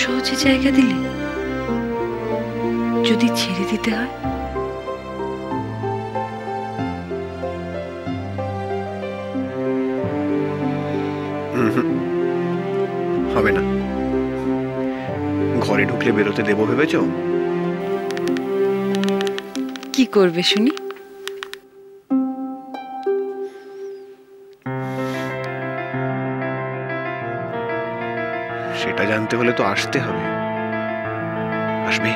সহজে জায়গা দিলে? যদি ছেড়ে দিতে হয়? হবে না। ঘরে ঢুকলে বেরোতে দেবো ভেবেছ? কি করবে শুনি? সেটা জানতে হলে তো আসতে হবে। আসবে?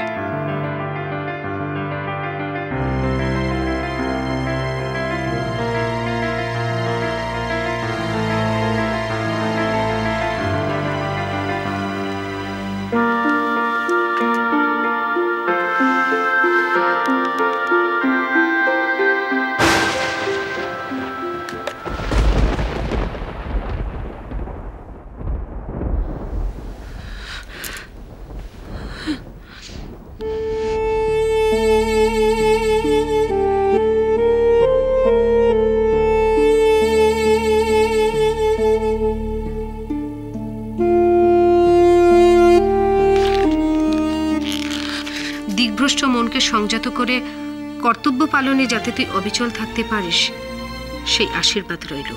দিগ্ভ্রষ্ট মনকে সংযত করে কর্তব্য পালনে যাতে তুই অবিচল থাকতে পারিস, সেই আশীর্বাদ রইল।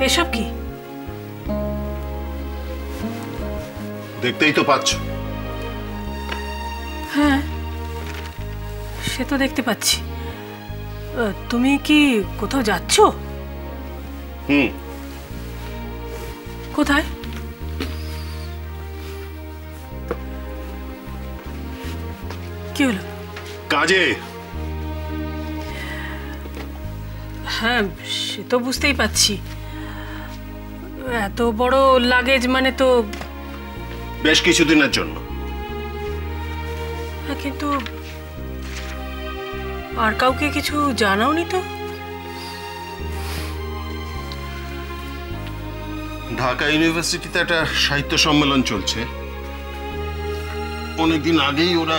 এসব কি? দেখতেই তো পাচ্ছ। হ্যাঁ, সে তো দেখতে পাচ্ছি। তুমি কি কোথাও যাচ্ছ? কোথায়? কি হলো? কাজে। হ্যাঁ, সে তো বুঝতেই পাচ্ছি। এত বড় লাগেজ মানে তো বেশ কিছুদিনের জন্য। হ্যাঁ, কিন্তু আর কাউকে কিছু জানাওনি তো? ঢাকা ইউনিভার্সিটিতে একটা সাহিত্য সম্মেলন চলছে। অনেকদিন আগেই ওরা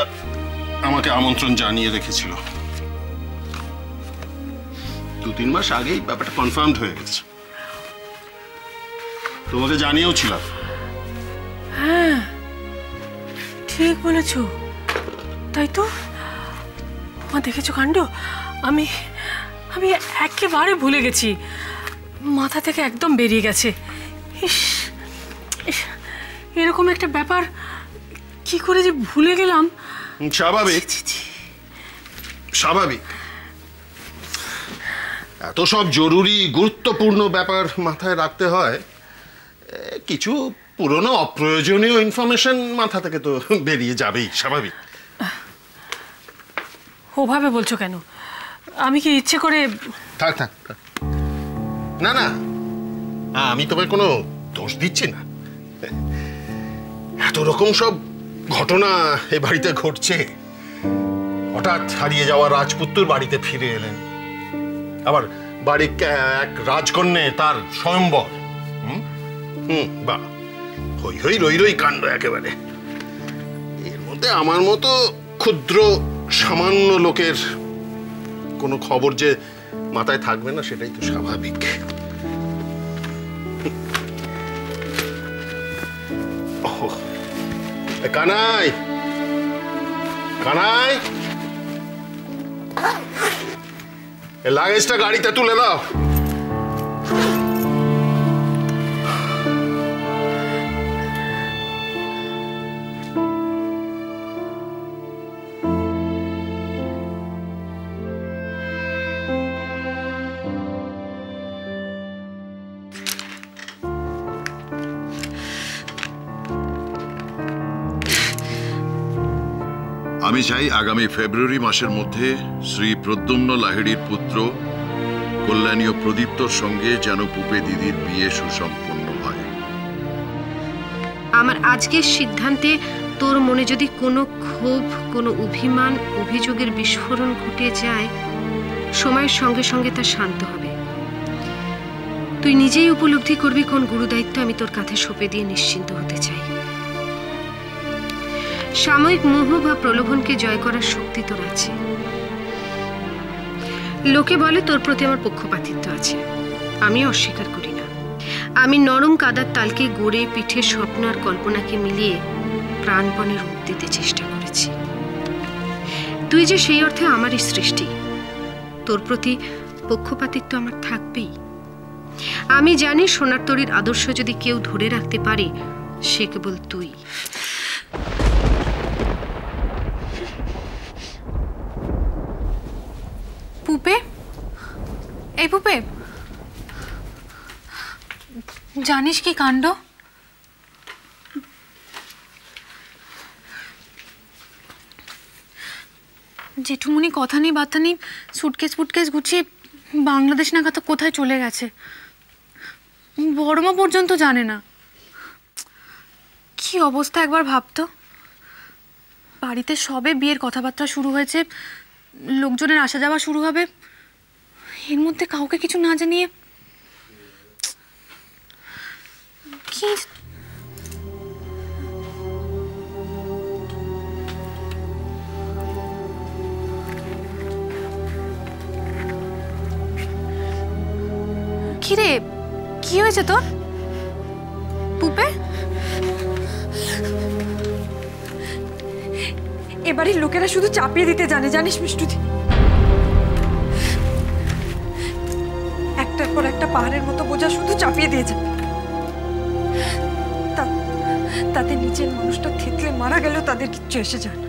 আমাকে আমন্ত্রণ জানিয়ে রেখেছিল। 2-3 মাস আগেই ব্যাপারটা কনফার্মড হয়ে গেছে। তোমাকে জানিয়েও ছিলাম। হ্যাঁ, ঠিক বলেছ। তাই তো, দেখেছো কাণ্ড। আমি আমি একেবারে ভুলে গেছি, মাথা থেকে একদম বেরিয়ে গেছে। ইস, এরকম একটা ব্যাপার কি করে যে ভুলে গেলাম। স্বাভাবিক, স্বাভাবিক। এত সব জরুরি গুরুত্বপূর্ণ ব্যাপার মাথায় রাখতে হয়, কিছু পুরনো অপ্রয়োজনীয় ইনফরমেশন মাথা থেকে তো বেরিয়ে যাবেই, স্বাভাবিক। ওভাবে বলছো কেন? আমি কি ইচ্ছে করে? থাক থাক, না না, আমি তোমায় কোনো দোষ দিচ্ছি না। এত রকম সব ঘটনা এ বাড়িতে ঘটছে। হঠাৎ হারিয়ে যাওয়া রাজপুত্র বাড়িতে ফিরে এলেন, আবার বাড়ির এক রাজকন্যে তার স্বয়ম্বর। বাহ, হই হই রই রই কাণ্ড একেবারে। এর মধ্যে আমার মতো ক্ষুদ্র সামান্য লোকের কোনো খবর যে মাথায় থাকবে না সেটাই তো স্বাভাবিক। কানাই, কানাই, লাগেজটা গাড়িতে তুলে দাও। আমি চাই আগামী ফেব্রুয়ারি মাসের মধ্যে শ্রী প্রদ্যুম্ন লাহিড়ীর পুত্র কল্যাণী ও প্রদীপ্তর সঙ্গে যেন পুপে দিদির বিয়ে সুসম্পন্ন হয়। আমার আজকের সিদ্ধান্তে তোর মনে যদি কোনো ক্ষোভ, কোনো অভিমান, অভিযোগের বিস্ফোরণ ঘটে যায়, সময়ের সঙ্গে সঙ্গে তা শান্ত হবে। তুই নিজেই উপলব্ধি করবি কোন গুরুদায়িত্ব আমি তোর কাঁধে সঁপে দিয়ে নিশ্চিন্ত হতে চাই। সাময়িক মোহ বা প্রলোভনকে জয় করার শক্তি তোর আছে। লোকে বলে তোর প্রতি আমার পক্ষপাতিত্ব আছে, আমি অস্বীকার করি না। আমি নরম কাদার তালকে গড়ে পিঠে স্বপ্ন আর কল্পনাকে মিলিয়ে প্রাণপণে রূপ দিতে চেষ্টা করেছি। তুই যে সেই অর্থে আমারই সৃষ্টি, তোর প্রতি পক্ষপাতিত্ব আমার থাকবেই। আমি জানি সোনার তরীর আদর্শ যদি কেউ ধরে রাখতে পারে সে কেবল তুই। পুপে, এই পুপে, জানিস কি কাণ্ড? জেঠুমনি কথা নেই বার্তা নেই সুটকেস ফুটকেস গুছিয়ে বাংলাদেশ নাগাদ কোথায় চলে গেছে, বড়মা পর্যন্ত জানে না। কি অবস্থা একবার ভাবতো। বাড়িতে সবে বিয়ের কথাবার্তা শুরু হয়েছে, লোকজনের আসা যাওয়া শুরু হবে, এর মধ্যে কাউকে কিছু না জানিয়ে কি কিরে, কি হয়েছে তোর পুপে? এবারের লোকেরা শুধু চাপিয়ে দিতে জানে, জানিস মিষ্টুদি। একটার পর একটা পাহাড়ের মতো বোঝা শুধু চাপিয়ে দিয়ে যাবে। তাতে নিচের মানুষটা থেতলে মারা গেলেও তাদের কিচ্ছু এসে যায় না।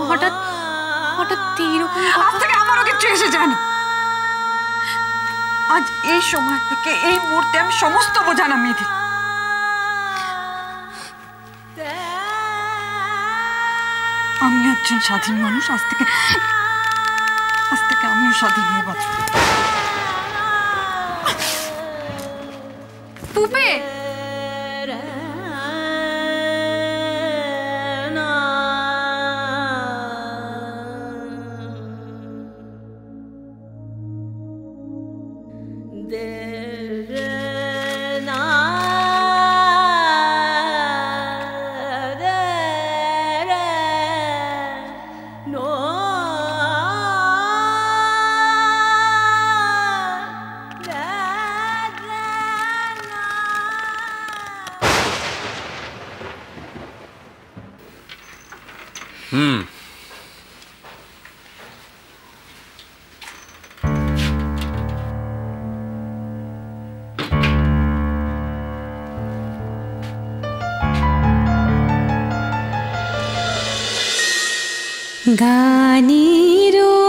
হঠাৎ হঠাৎ এইরকম আজ থেকে আমারও কিচ্ছু এসে যায় না। আজ এই সময় থেকে এই মুহূর্তে আমি সমস্ত বোঝা নামিয়ে দিই। আমি একজন স্বাধীন মানুষ, আজ থেকে আমিও স্বাধীন হয়ে বাঁচব। পুপে, গানিরো